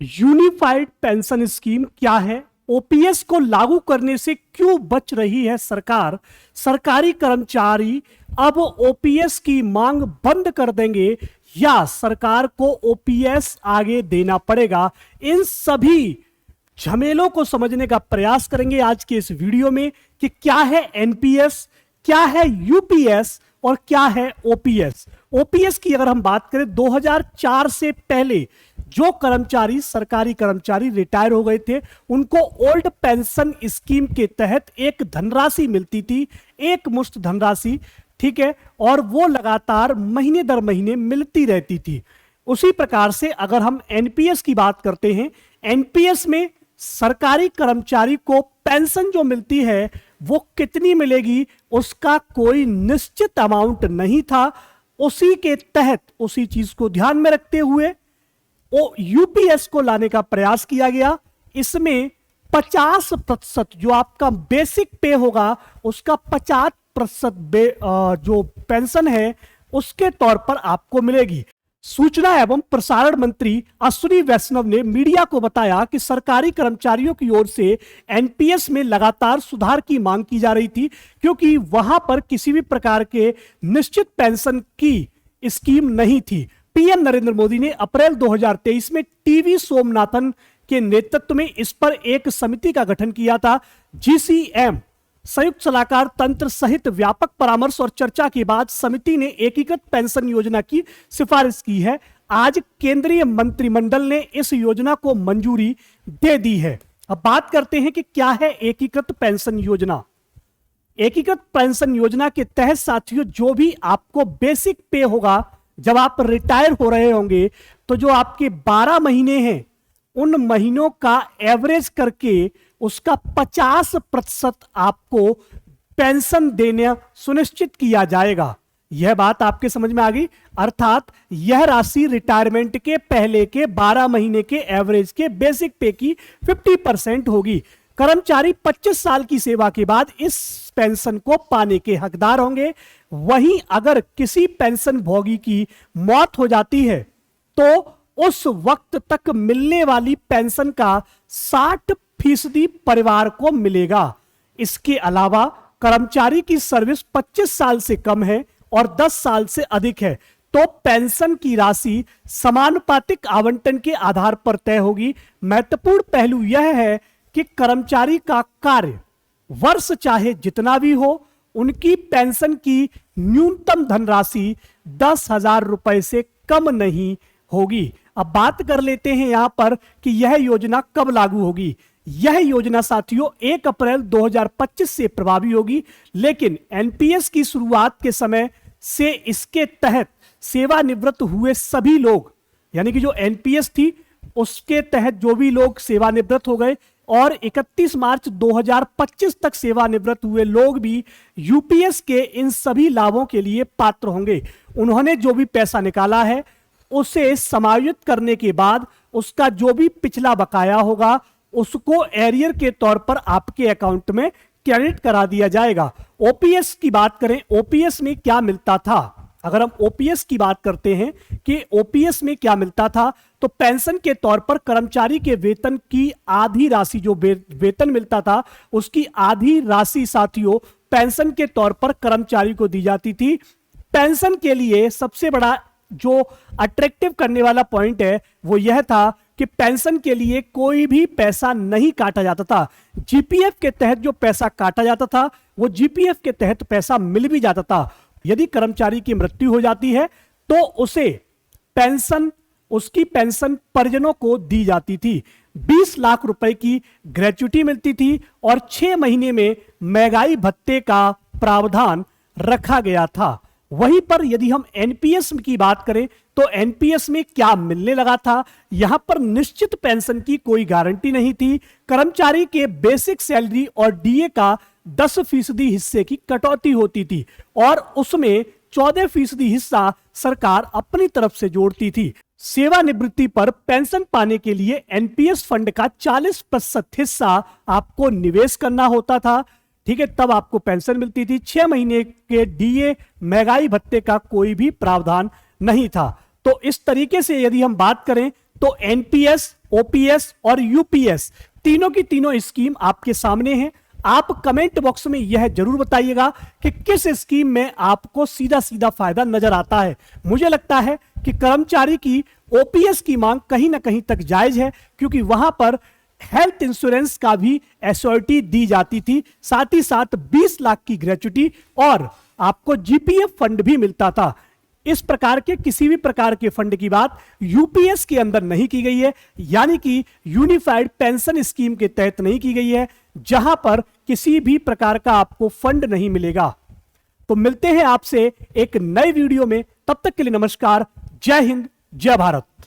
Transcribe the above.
Unified pension scheme क्या है, OPS को लागू करने से क्यों बच रही है सरकार, सरकारी कर्मचारी अब ओपीएस की मांग बंद कर देंगे या सरकार को ओपीएस आगे देना पड़ेगा, इन सभी झमेलों को समझने का प्रयास करेंगे आज के इस वीडियो में कि क्या है एनपीएस, क्या है यूपीएस और क्या है ओपीएस। ओपीएस की अगर हम बात करें 2004 से पहले जो कर्मचारी सरकारी कर्मचारी रिटायर हो गए थे उनको ओल्ड पेंशन स्कीम के तहत एक धनराशि मिलती थी, एक मुश्त धनराशि, ठीक है, और वो लगातार महीने दर महीने मिलती रहती थी। उसी प्रकार से अगर हम एनपीएस की बात करते हैं, एनपीएस में सरकारी कर्मचारी को पेंशन जो मिलती है वो कितनी मिलेगी उसका कोई निश्चित अमाउंट नहीं था। उसी के तहत उसी चीज को ध्यान में रखते हुए यूपीएस को लाने का प्रयास किया गया। इसमें 50% जो आपका बेसिक पे होगा उसका 50% जो पेंशन है उसके तौर पर आपको मिलेगी। सूचना एवं प्रसारण मंत्री अश्विनी वैष्णव ने मीडिया को बताया कि सरकारी कर्मचारियों की ओर से एनपीएस में लगातार सुधार की मांग की जा रही थी क्योंकि वहां पर किसी भी प्रकार के निश्चित पेंशन की स्कीम नहीं थी। पीएम नरेंद्र मोदी ने अप्रैल 2023 में टीवी सोमनाथन के नेतृत्व में इस पर एक समिति का गठन किया था। जीसीएम संयुक्त सलाहकार तंत्र सहित व्यापक परामर्श और चर्चा के बाद समिति ने एकीकृत पेंशन योजना की सिफारिश की है। आज केंद्रीय मंत्रिमंडल ने इस योजना को मंजूरी दे दी है। अब बात करते हैं कि क्या है एकीकृत पेंशन योजना। एकीकृत पेंशन योजना के तहत साथियों जो भी आपको बेसिक पे होगा जब आप रिटायर हो रहे होंगे तो जो आपके 12 महीने हैं उन महीनों का एवरेज करके उसका 50% आपको पेंशन देना सुनिश्चित किया जाएगा। यह बात आपके समझ में आ गई, अर्थात यह राशि रिटायरमेंट के पहले के 12 महीने के एवरेज के बेसिक पे की 50% होगी। कर्मचारी 25 साल की सेवा के बाद इस पेंशन को पाने के हकदार होंगे। वहीं अगर किसी पेंशन भोगी की मौत हो जाती है तो उस वक्त तक मिलने वाली पेंशन का 60% परिवार को मिलेगा। इसके अलावा कर्मचारी की सर्विस 25 साल से कम है और 10 साल से अधिक है तो पेंशन की राशि समानुपातिक आवंटन के आधार पर तय होगी। महत्वपूर्ण पहलू यह है कि कर्मचारी का कार्य वर्ष चाहे जितना भी हो उनकी पेंशन की न्यूनतम धनराशि 10,000 रुपए से कम नहीं होगी। अब बात कर लेते हैं यहां पर कि यह योजना कब लागू होगी। यह योजना साथियों 1 अप्रैल 2025 से प्रभावी होगी, लेकिन एनपीएस की शुरुआत के समय से इसके तहत सेवानिवृत्त हुए सभी लोग, यानी कि जो एनपीएस थी उसके तहत जो भी लोग सेवानिवृत्त हो गए और 31 मार्च 2025 तक सेवानिवृत्त हुए लोग भी यूपीएस के इन सभी लाभों के लिए पात्र होंगे। उन्होंने जो भी पैसा निकाला है उसे समायोजित करने के बाद उसका जो भी पिछला बकाया होगा उसको एरियर के तौर पर आपके अकाउंट में क्रेडिट करा दिया जाएगा। ओपीएस की बात करें, ओपीएस में क्या मिलता था। अगर हम ओपीएस की बात करते हैं कि ओपीएस में क्या मिलता था तो पेंशन के तौर पर कर्मचारी के वेतन की आधी राशि, जो वेतन मिलता था उसकी आधी राशि साथियों पेंशन के तौर पर कर्मचारी को दी जाती थी। पेंशन के लिए सबसे बड़ा जो अट्रैक्टिव करने वाला पॉइंट है वो यह था कि पेंशन के लिए कोई भी पैसा नहीं काटा जाता था। जीपीएफ के तहत जो पैसा काटा जाता था वो जीपीएफ के तहत पैसा मिल भी जाता था। यदि कर्मचारी की मृत्यु हो जाती है तो उसे पेंशन, उसकी पेंशन परिजनों को दी जाती थी। 20 लाख रुपए की ग्रेच्युटी मिलती थी और 6 महीने में महंगाई भत्ते का प्रावधान रखा गया था। वहीं पर यदि हम एनपीएस की बात करें तो एनपीएस में क्या मिलने लगा था, यहां पर निश्चित पेंशन की कोई गारंटी नहीं थी। कर्मचारी के बेसिक सैलरी और डीए का 10% हिस्से की कटौती होती थी और उसमें 14% हिस्सा सरकार अपनी तरफ से जोड़ती थी। सेवानिवृत्ति पर पेंशन पाने के लिए एनपीएस फंड का 40% हिस्सा आपको निवेश करना होता था, ठीक है, तब आपको पेंशन मिलती थी। 6 महीने के डीए महंगाई भत्ते का कोई भी प्रावधान नहीं था। तो इस तरीके से यदि हम बात करें तो एनपीएस, ओपीएस और यूपीएस तीनों की तीनों स्कीम आपके सामने हैं। आप कमेंट बॉक्स में यह जरूर बताइएगा कि किस स्कीम में आपको सीधा सीधा फायदा नजर आता है। मुझे लगता है कि कर्मचारी की ओपीएस की मांग कहीं ना कहीं तक जायज है, क्योंकि वहां पर हेल्थ इंश्योरेंस का भी एश्योरिटी दी जाती थी, साथ ही साथ 20 लाख की ग्रेच्युटी और आपको जीपीएफ फंड भी मिलता था। इस प्रकार के किसी भी प्रकार के फंड की बात यूपीएस के अंदर नहीं की गई है, यानी कि यूनिफाइड पेंशन स्कीम के तहत नहीं की गई है, जहां पर किसी भी प्रकार का आपको फंड नहीं मिलेगा। तो मिलते हैं आपसे एक नए वीडियो में, तब तक के लिए नमस्कार, जय हिंद, जय भारत।